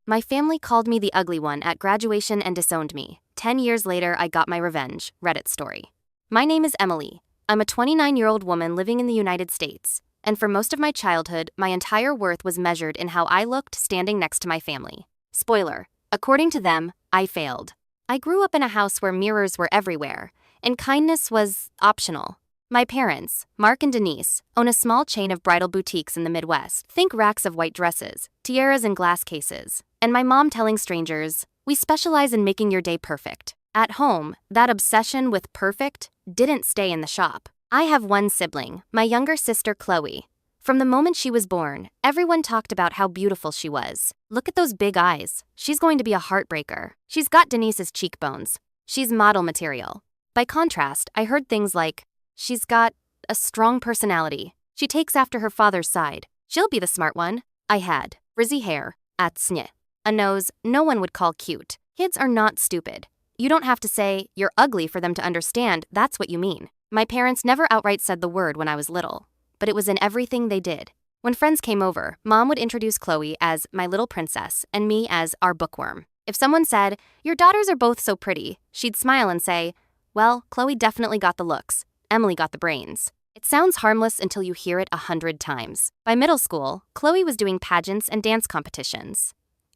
My family called me the ugly one at graduation and disowned me. 10 years later, I got my revenge. Reddit story. My name is Emily. I'm a 29-year-old woman living in the United States. And for most of my childhood, my entire worth was measured in how I looked standing next to my family. Spoiler, according to them, I failed. I grew up in a house where mirrors were everywhere, and kindness was optional. My parents, Mark and Denise, own a small chain of bridal boutiques in the Midwest. Think racks of white dresses, tiaras and glass cases. And my mom telling strangers, "We specialize in making your day perfect." At home, that obsession with perfect didn't stay in the shop. I have one sibling, my younger sister Chloe. From the moment she was born, everyone talked about how beautiful she was. Look at those big eyes. She's going to be a heartbreaker. She's got Denise's cheekbones. She's model material. By contrast, I heard things like, she's got a strong personality. She takes after her father's side. She'll be the smart one. I had frizzy hair, a nose no one would call cute. Kids are not stupid. You don't have to say, "You're ugly" for them to understand that's what you mean. My parents never outright said the word when I was little, but it was in everything they did. When friends came over, Mom would introduce Chloe as my little princess and me as our bookworm. If someone said, "Your daughters are both so pretty," she'd smile and say, "Well, Chloe definitely got the looks. Emily got the brains." It sounds harmless until you hear it 100 times. By middle school, Chloe was doing pageants and dance competitions.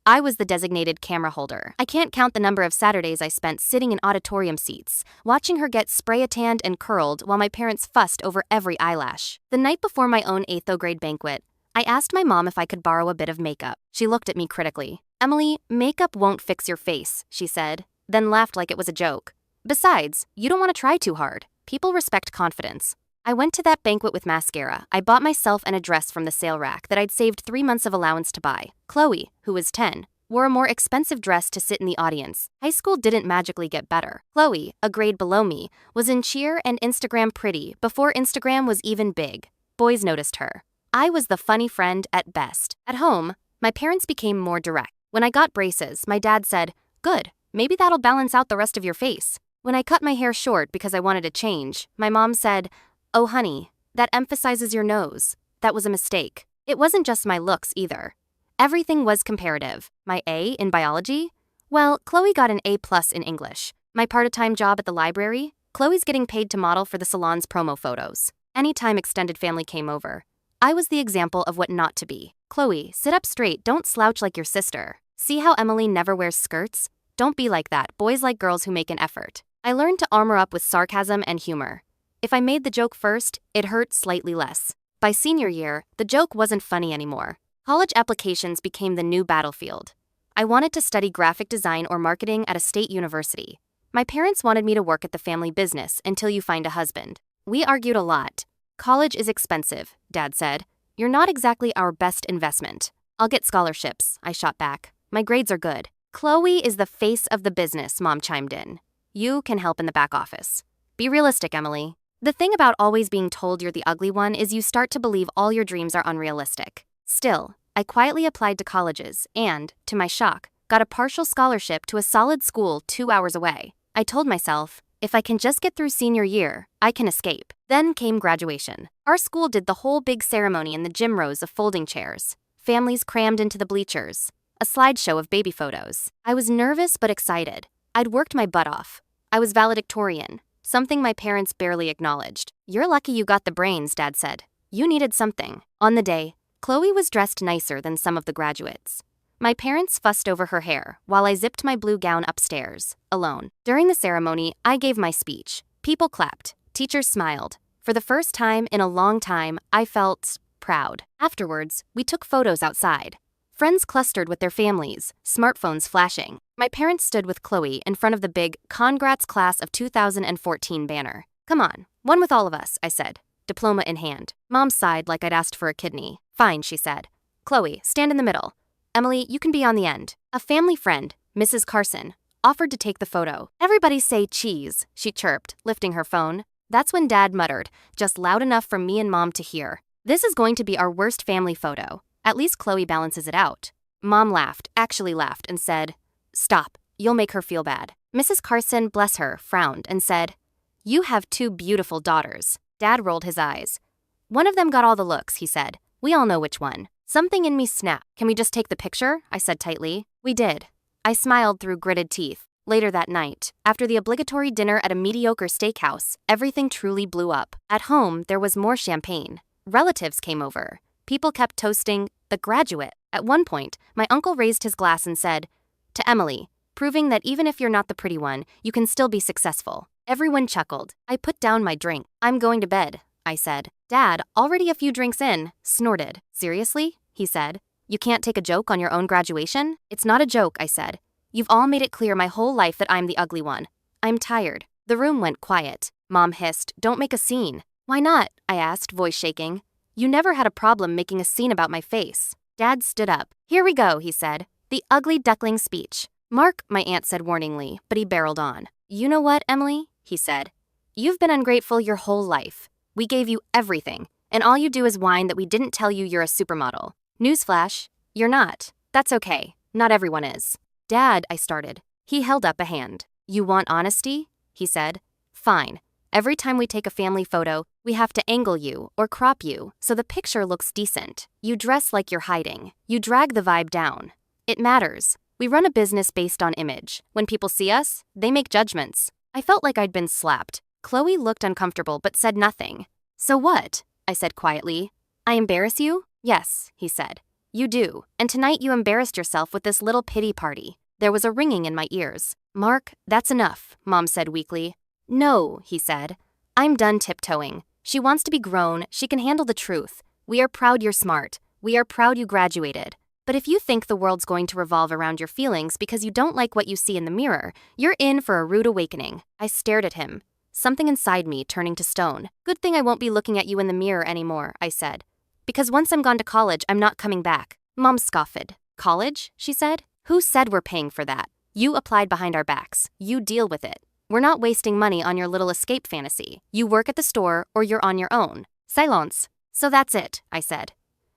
I was the designated camera holder. I can't count the number of Saturdays I spent sitting in auditorium seats, watching her get spray-a-tanned and curled while my parents fussed over every eyelash. The night before my own 8th grade banquet, I asked my mom if I could borrow a bit of makeup. She looked at me critically. "Emily, makeup won't fix your face," she said, then laughed like it was a joke. "Besides, you don't want to try too hard. People respect confidence." I went to that banquet with mascara. I bought myself an dress from the sale rack that I'd saved 3 months of allowance to buy. Chloe, who was 10, wore a more expensive dress to sit in the audience. High school didn't magically get better. Chloe, a grade below me, was in cheer and Instagram pretty before Instagram was even big. Boys noticed her. I was the funny friend at best. At home, my parents became more direct. When I got braces, my dad said, "Good, maybe that'll balance out the rest of your face." When I cut my hair short because I wanted to change, my mom said, "Oh honey, that emphasizes your nose." That was a mistake. It wasn't just my looks either. Everything was comparative. My A in biology? Well, Chloe got an A+ in English. My part-time job at the library? Chloe's getting paid to model for the salon's promo photos. Anytime extended family came over, I was the example of what not to be. "Chloe, sit up straight, don't slouch like your sister. See how Emily never wears skirts? Don't be like that. Boys like girls who make an effort." I learned to armor up with sarcasm and humor. If I made the joke first, it hurt slightly less. By senior year, the joke wasn't funny anymore. College applications became the new battlefield. I wanted to study graphic design or marketing at a state university. My parents wanted me to work at the family business until you find a husband. We argued a lot. "College is expensive," Dad said. "You're not exactly our best investment." "I'll get scholarships," I shot back. "My grades are good." "Chloe is the face of the business," Mom chimed in. "You can help in the back office." Be realistic, Emily. The thing about always being told you're the ugly one is you start to believe all your dreams are unrealistic. Still, I quietly applied to colleges and, to my shock, got a partial scholarship to a solid school 2 hours away. I told myself, if I can just get through senior year, I can escape. Then came graduation. Our school did the whole big ceremony in the gym rows of folding chairs. Families crammed into the bleachers. A slideshow of baby photos. I was nervous but excited. I'd worked my butt off. I was valedictorian. Something my parents barely acknowledged. "You're lucky you got the brains," Dad said. "You needed something." On the day, Chloe was dressed nicer than some of the graduates. My parents fussed over her hair while I zipped my blue gown upstairs, alone. During the ceremony, I gave my speech. People clapped. Teachers smiled. For the first time in a long time, I felt proud. Afterwards, we took photos outside. Friends clustered with their families, smartphones flashing. My parents stood with Chloe in front of the big "Congrats Class of 2014" banner. "Come on, one with all of us," I said, diploma in hand. Mom sighed like I'd asked for a kidney. "Fine," she said. "Chloe, stand in the middle. Emily, you can be on the end." A family friend, Mrs. Carson, offered to take the photo. "Everybody say cheese," she chirped, lifting her phone. That's when Dad muttered, just loud enough for me and Mom to hear. "This is going to be our worst family photo. At least Chloe balances it out." Mom laughed, actually laughed, and said, "Stop, you'll make her feel bad." Mrs. Carson, bless her, frowned and said, "You have 2 beautiful daughters." Dad rolled his eyes. "One of them got all the looks," he said. "We all know which one." Something in me snapped. "Can we just take the picture?" I said tightly. We did. I smiled through gritted teeth. Later that night, after the obligatory dinner at a mediocre steakhouse, everything truly blew up. At home, there was more champagne. Relatives came over. People kept toasting the graduate. At one point, my uncle raised his glass and said, "To Emily, proving that even if you're not the pretty one, you can still be successful." Everyone chuckled. I put down my drink. "I'm going to bed," I said. Dad, already a few drinks in, snorted. "Seriously?" he said. "You can't take a joke on your own graduation?" "It's not a joke," I said. "You've all made it clear my whole life that I'm the ugly one. I'm tired." The room went quiet. Mom hissed, "Don't make a scene." "Why not?" I asked, voice shaking. "You never had a problem making a scene about my face." Dad stood up. "Here we go," he said. "The ugly duckling speech." "Mark," my aunt said warningly, but he barreled on. "You know what, Emily?" he said. "You've been ungrateful your whole life. We gave you everything, and all you do is whine that we didn't tell you you're a supermodel. Newsflash, you're not. That's okay. Not everyone is." "Dad," I started. He held up a hand. "You want honesty?" he said. "Fine. Every time we take a family photo, we have to angle you or crop you so the picture looks decent. You dress like you're hiding. You drag the vibe down. It matters. We run a business based on image. When people see us, they make judgments." I felt like I'd been slapped. Chloe looked uncomfortable but said nothing. "So what?" I said quietly. "I embarrass you?" "Yes," he said. "You do, and tonight you embarrassed yourself with this little pity party." There was a ringing in my ears. "Mark, that's enough," Mom said weakly. "No," he said. "I'm done tiptoeing. She wants to be grown, she can handle the truth. We are proud you're smart. We are proud you graduated. But if you think the world's going to revolve around your feelings because you don't like what you see in the mirror, you're in for a rude awakening." I stared at him, something inside me turning to stone. "Good thing I won't be looking at you in the mirror anymore," I said. "Because once I'm gone to college, I'm not coming back." Mom scoffed. "College?" she said. "Who said we're paying for that? You applied behind our backs. You deal with it. We're not wasting money on your little escape fantasy. You work at the store or you're on your own." Silence. "So that's it," I said.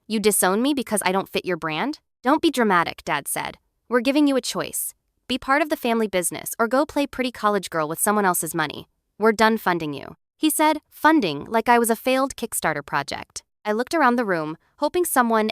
"You disown me because I don't fit your brand?" "Don't be dramatic," Dad said. "We're giving you a choice. Be part of the family business or go play pretty college girl with someone else's money. We're done funding you." He said, funding, like I was a failed Kickstarter project. I looked around the room, hoping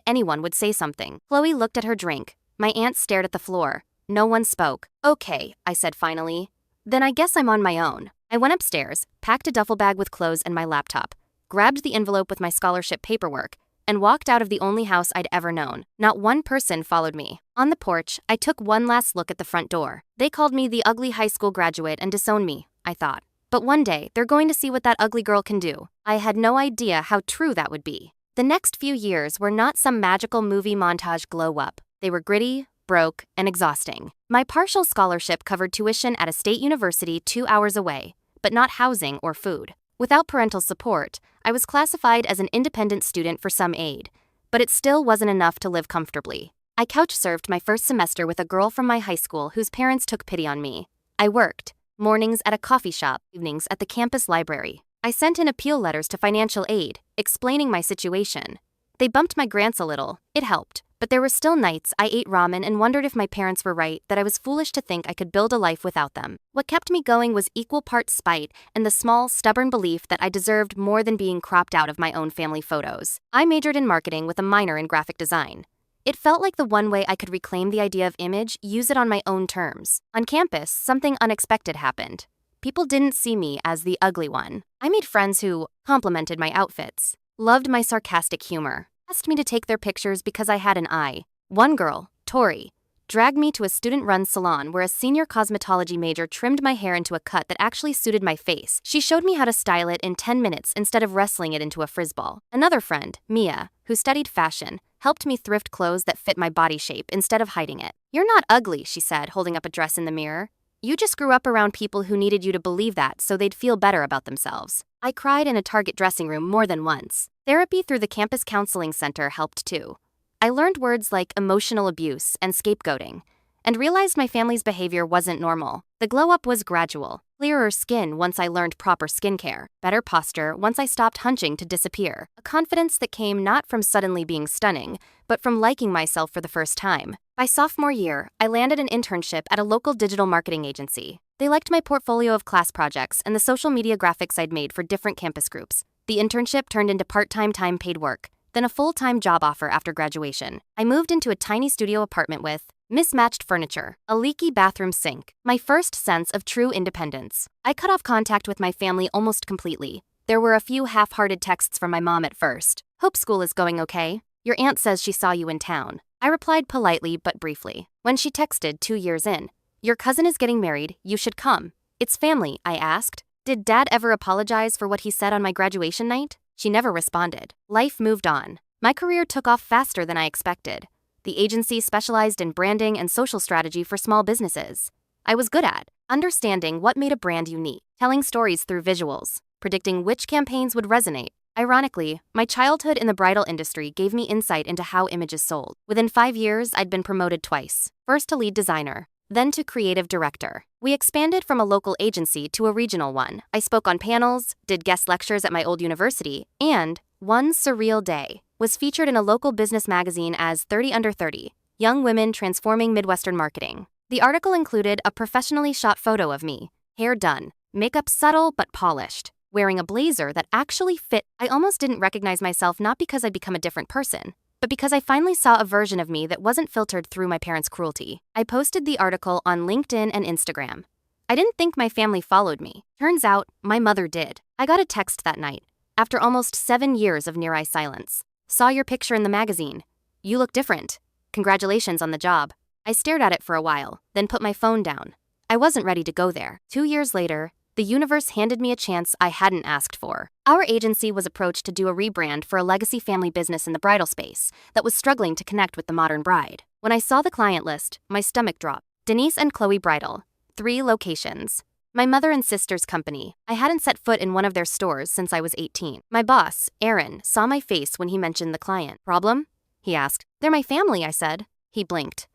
anyone would say something. Chloe looked at her drink. My aunt stared at the floor. No one spoke. "Okay," I said finally. "Then I guess I'm on my own." I went upstairs, packed a duffel bag with clothes and my laptop, grabbed the envelope with my scholarship paperwork, and walked out of the only house I'd ever known. Not one person followed me. On the porch, I took one last look at the front door. They called me the ugly high school graduate and disowned me, I thought. But one day, they're going to see what that ugly girl can do. I had no idea how true that would be. The next few years were not some magical movie montage glow-up. They were gritty, broke, and exhausting. My partial scholarship covered tuition at a state university 2 hours away, but not housing or food. Without parental support, I was classified as an independent student for some aid, but it still wasn't enough to live comfortably. I couch-surfed my first semester with a girl from my high school whose parents took pity on me. I worked, mornings at a coffee shop, evenings at the campus library. I sent in appeal letters to financial aid, explaining my situation. They bumped my grants a little. It helped. But there were still nights I ate ramen and wondered if my parents were right, that I was foolish to think I could build a life without them. What kept me going was equal parts spite and the small, stubborn belief that I deserved more than being cropped out of my own family photos. I majored in marketing with a minor in graphic design. It felt like the one way I could reclaim the idea of image, use it on my own terms. On campus, something unexpected happened. People didn't see me as the ugly one. I made friends who complimented my outfits, loved my sarcastic humor, asked me to take their pictures because I had an eye. One girl, Tori, dragged me to a student-run salon where a senior cosmetology major trimmed my hair into a cut that actually suited my face. She showed me how to style it in 10 minutes instead of wrestling it into a frisball. Another friend, Mia, who studied fashion, helped me thrift clothes that fit my body shape instead of hiding it. "You're not ugly," she said, holding up a dress in the mirror. "You just grew up around people who needed you to believe that so they'd feel better about themselves." I cried in a Target dressing room more than once. Therapy through the campus counseling center helped too. I learned words like emotional abuse and scapegoating, and realized my family's behavior wasn't normal. The glow-up was gradual. Clearer skin once I learned proper skincare. Better posture once I stopped hunching to disappear. A confidence that came not from suddenly being stunning, but from liking myself for the first time. By sophomore year, I landed an internship at a local digital marketing agency. They liked my portfolio of class projects and the social media graphics I'd made for different campus groups. The internship turned into part-time time-paid work, then a full-time job offer after graduation. I moved into a tiny studio apartment with Mismatched furniture, a leaky bathroom sink, my first sense of true independence. I cut off contact with my family almost completely. There were a few half-hearted texts from my mom at first. Hope school is going okay. Your aunt says she saw you in town. I replied politely but briefly. When she texted 2 years in, your cousin is getting married, you should come. It's family, I asked. Did Dad ever apologize for what he said on my graduation night? She never responded. Life moved on. My career took off faster than I expected. The agency specialized in branding and social strategy for small businesses. I was good at understanding what made a brand unique, telling stories through visuals, predicting which campaigns would resonate. Ironically, my childhood in the bridal industry gave me insight into how image is sold. Within 5 years, I'd been promoted twice, first to lead designer, then to creative director. We expanded from a local agency to a regional one. I spoke on panels, did guest lectures at my old university, and, one surreal day, was featured in a local business magazine as 30 Under 30, Young Women Transforming Midwestern Marketing. The article included a professionally shot photo of me, hair done, makeup subtle but polished, wearing a blazer that actually fit. I almost didn't recognize myself, not because I'd become a different person, but because I finally saw a version of me that wasn't filtered through my parents' cruelty. I posted the article on LinkedIn and Instagram. I didn't think my family followed me. Turns out, my mother did. I got a text that night, after almost 7 years of near-eye silence. Saw your picture in the magazine. You look different. Congratulations on the job. I stared at it for a while, then put my phone down. I wasn't ready to go there. 2 years later, the universe handed me a chance I hadn't asked for. Our agency was approached to do a rebrand for a legacy family business in the bridal space that was struggling to connect with the modern bride. When I saw the client list, my stomach dropped. Denise and Chloe Bridal, 3 locations. My mother and sister's company. I hadn't set foot in one of their stores since I was 18. My boss, Aaron, saw my face when he mentioned the client. Problem? He asked. They're my family, I said. He blinked.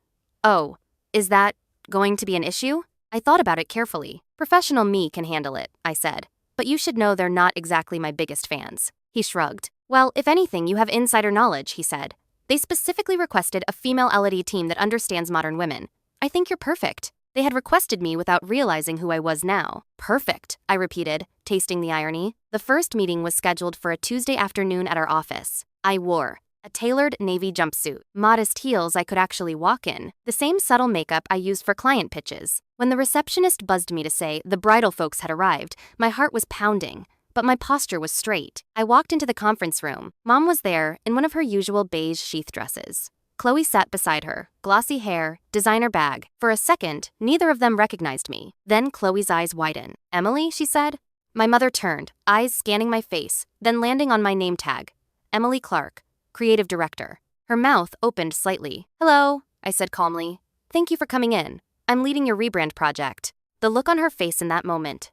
Oh, is that going to be an issue? I thought about it carefully. Professional me can handle it, I said. But you should know they're not exactly my biggest fans. He shrugged. Well, if anything, you have insider knowledge, he said. They specifically requested a female L&D team that understands modern women. I think you're perfect. They had requested me without realizing who I was now. Perfect, I repeated, tasting the irony. The first meeting was scheduled for a Tuesday afternoon at our office. I wore a tailored navy jumpsuit, modest heels I could actually walk in, the same subtle makeup I used for client pitches. When the receptionist buzzed me to say the bridal folks had arrived, my heart was pounding, but my posture was straight. I walked into the conference room. Mom was there in one of her usual beige sheath dresses. Chloe sat beside her, glossy hair, designer bag. For a second, neither of them recognized me. Then Chloe's eyes widened. Emily, she said. My mother turned, eyes scanning my face, then landing on my name tag. Emily Clark, creative director. Her mouth opened slightly. Hello, I said calmly. Thank you for coming in. I'm leading your rebrand project. The look on her face in that moment.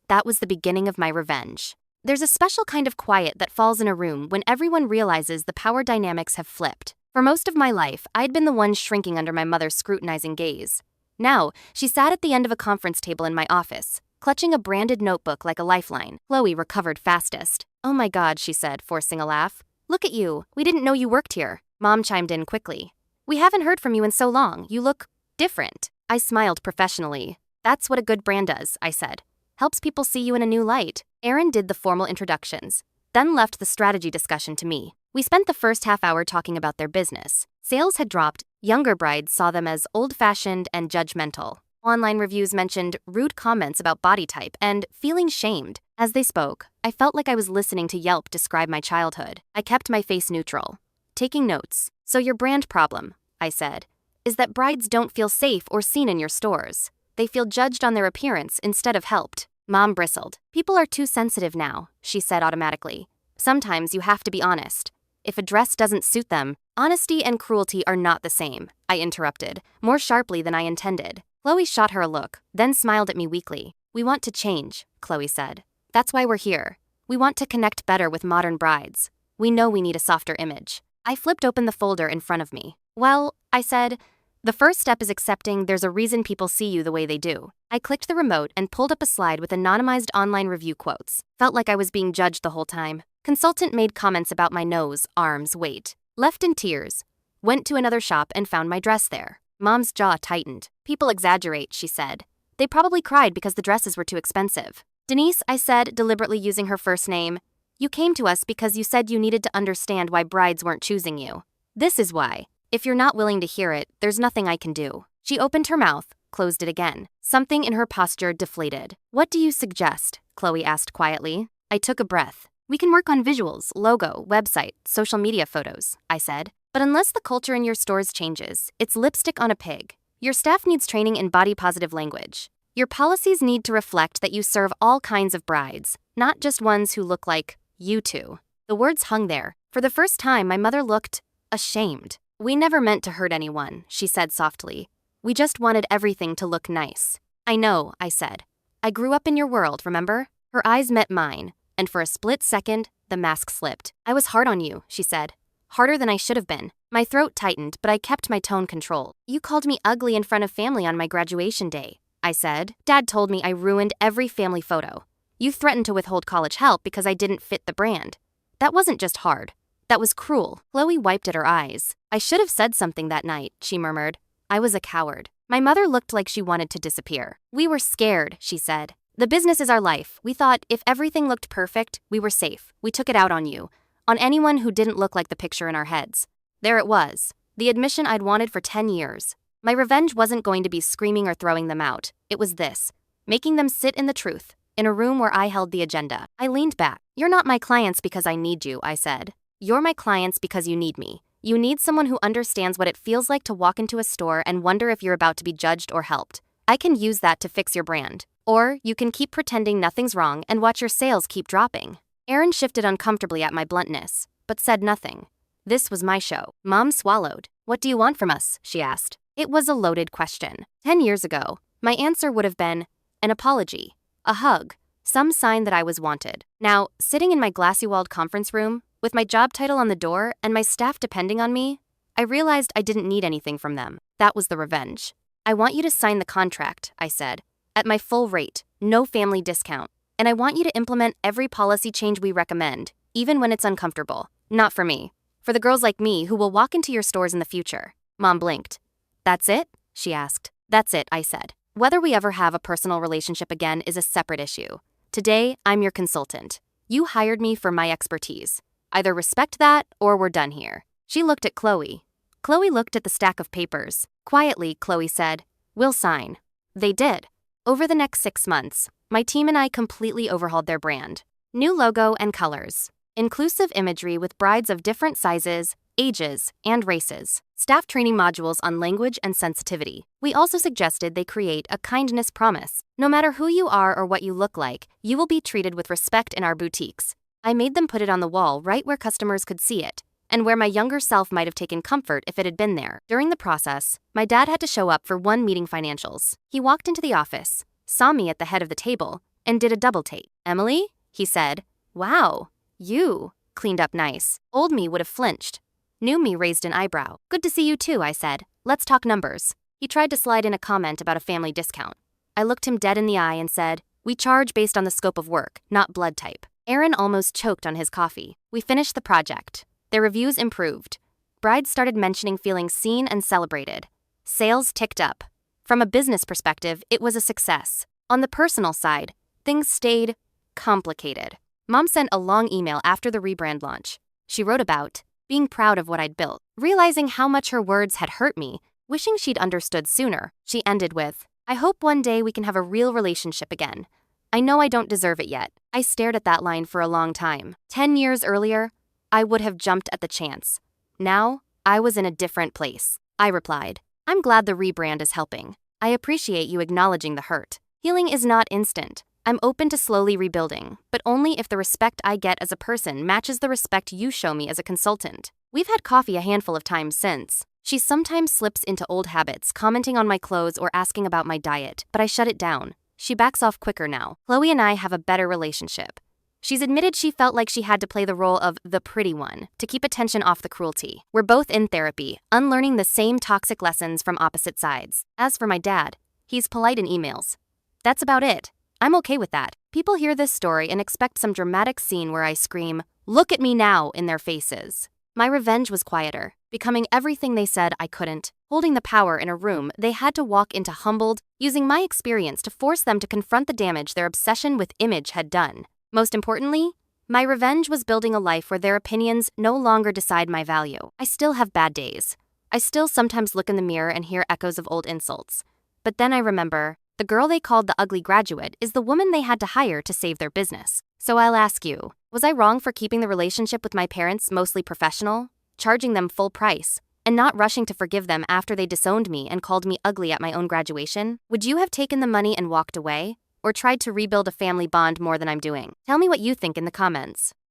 That was the beginning of my revenge. There's a special kind of quiet that falls in a room when everyone realizes the power dynamics have flipped. For most of my life, I'd been the one shrinking under my mother's scrutinizing gaze. Now, she sat at the end of a conference table in my office, clutching a branded notebook like a lifeline. Chloe recovered fastest. Oh my God, she said, forcing a laugh. Look at you. We didn't know you worked here. Mom chimed in quickly. We haven't heard from you in so long. You look different. I smiled professionally. That's what a good brand does, I said. Helps people see you in a new light. Aaron did the formal introductions, then left the strategy discussion to me. We spent the first half hour talking about their business. Sales had dropped. Younger brides saw them as old-fashioned and judgmental. Online reviews mentioned rude comments about body type and feeling shamed. As they spoke, I felt like I was listening to Yelp describe my childhood. I kept my face neutral, taking notes. So your brand problem, I said, is that brides don't feel safe or seen in your stores. They feel judged on their appearance instead of helped. Mom bristled. People are too sensitive now, she said automatically. Sometimes you have to be honest. If a dress doesn't suit them, honesty and cruelty are not the same, I interrupted, more sharply than I intended. Chloe shot her a look, then smiled at me weakly. We want to change, Chloe said. That's why we're here. We want to connect better with modern brides. We know we need a softer image. I flipped open the folder in front of me. Well, I said, the first step is accepting there's a reason people see you the way they do. I clicked the remote and pulled up a slide with anonymized online review quotes. Felt like I was being judged the whole time. Consultant made comments about my nose, arms, weight. Left in tears. Went to another shop and found my dress there. Mom's jaw tightened. People exaggerate, she said. They probably cried because the dresses were too expensive. Denise, I said, deliberately using her first name. You came to us because you said you needed to understand why brides weren't choosing you. This is why. If you're not willing to hear it, there's nothing I can do. She opened her mouth, closed it again. Something in her posture deflated. What do you suggest? Chloe asked quietly. I took a breath. We can work on visuals, logo, website, social media photos, I said. But unless the culture in your stores changes, it's lipstick on a pig. Your staff needs training in body-positive language. Your policies need to reflect that you serve all kinds of brides, not just ones who look like you two. The words hung there. For the first time, my mother looked ashamed. We never meant to hurt anyone, she said softly. We just wanted everything to look nice. I know, I said. I grew up in your world, remember? Her eyes met mine, and for a split second, the mask slipped. I was hard on you, she said. Harder than I should have been. My throat tightened, but I kept my tone controlled. You called me ugly in front of family on my graduation day, I said. Dad told me I ruined every family photo. You threatened to withhold college help because I didn't fit the brand. That wasn't just hard. That was cruel. Chloe wiped at her eyes. I should have said something that night, she murmured. I was a coward. My mother looked like she wanted to disappear. We were scared, she said. The business is our life. We thought if everything looked perfect, we were safe. We took it out on you. On anyone who didn't look like the picture in our heads. There it was. The admission I'd wanted for 10 years. My revenge wasn't going to be screaming or throwing them out. It was this. Making them sit in the truth. In a room where I held the agenda. I leaned back. You're not my clients because I need you, I said. You're my clients because you need me. You need someone who understands what it feels like to walk into a store and wonder if you're about to be judged or helped. I can use that to fix your brand. Or you can keep pretending nothing's wrong and watch your sales keep dropping. Erin shifted uncomfortably at my bluntness, but said nothing. This was my show. Mom swallowed. What do you want from us? She asked. It was a loaded question. 10 years ago, my answer would have been an apology, a hug, some sign that I was wanted. Now, sitting in my glassy-walled conference room, with my job title on the door and my staff depending on me, I realized I didn't need anything from them. That was the revenge. I want you to sign the contract, I said, at my full rate, no family discount. And I want you to implement every policy change we recommend, even when it's uncomfortable. Not for me. For the girls like me who will walk into your stores in the future. Mom blinked. That's it? She asked. That's it, I said. Whether we ever have a personal relationship again is a separate issue. Today, I'm your consultant. You hired me for my expertise. Either respect that, or we're done here. She looked at Chloe. Chloe looked at the stack of papers. Quietly, Chloe said, We'll sign. They did. Over the next 6 months, my team and I completely overhauled their brand. New logo and colors. Inclusive imagery with brides of different sizes, ages, and races. Staff training modules on language and sensitivity. We also suggested they create a kindness promise. No matter who you are or what you look like, you will be treated with respect in our boutiques. I made them put it on the wall right where customers could see it, and where my younger self might have taken comfort if it had been there. During the process, my dad had to show up for one meeting financials. He walked into the office, saw me at the head of the table, and did a double take. Emily? He said. Wow, you cleaned up nice. Old me would have flinched. New me raised an eyebrow. Good to see you too, I said. Let's talk numbers. He tried to slide in a comment about a family discount. I looked him dead in the eye and said, We charge based on the scope of work, not blood type. Aaron almost choked on his coffee. We finished the project. Their reviews improved. Brides started mentioning feeling seen and celebrated. Sales ticked up. From a business perspective, it was a success. On the personal side, things stayed complicated. Mom sent a long email after the rebrand launch. She wrote about being proud of what I'd built. Realizing how much her words had hurt me, wishing she'd understood sooner, she ended with, I hope one day we can have a real relationship again. I know I don't deserve it yet. I stared at that line for a long time. 10 years earlier, I would have jumped at the chance. Now, I was in a different place. I replied, I'm glad the rebrand is helping. I appreciate you acknowledging the hurt. Healing is not instant. I'm open to slowly rebuilding, but only if the respect I get as a person matches the respect you show me as a consultant. We've had coffee a handful of times since. She sometimes slips into old habits, commenting on my clothes or asking about my diet, but I shut it down. She backs off quicker now. Chloe and I have a better relationship. She's admitted she felt like she had to play the role of the pretty one to keep attention off the cruelty. We're both in therapy, unlearning the same toxic lessons from opposite sides. As for my dad, he's polite in emails. That's about it. I'm okay with that. People hear this story and expect some dramatic scene where I scream, "Look at me now," in their faces. My revenge was quieter, becoming everything they said I couldn't. Holding the power in a room they had to walk into humbled, using my experience to force them to confront the damage their obsession with image had done. Most importantly, my revenge was building a life where their opinions no longer decide my value. I still have bad days. I still sometimes look in the mirror and hear echoes of old insults. But then I remember, the girl they called the ugly graduate is the woman they had to hire to save their business. So I'll ask you, was I wrong for keeping the relationship with my parents mostly professional, charging them full price, and not rushing to forgive them after they disowned me and called me ugly at my own graduation? Would you have taken the money and walked away, or tried to rebuild a family bond more than I'm doing? Tell me what you think in the comments.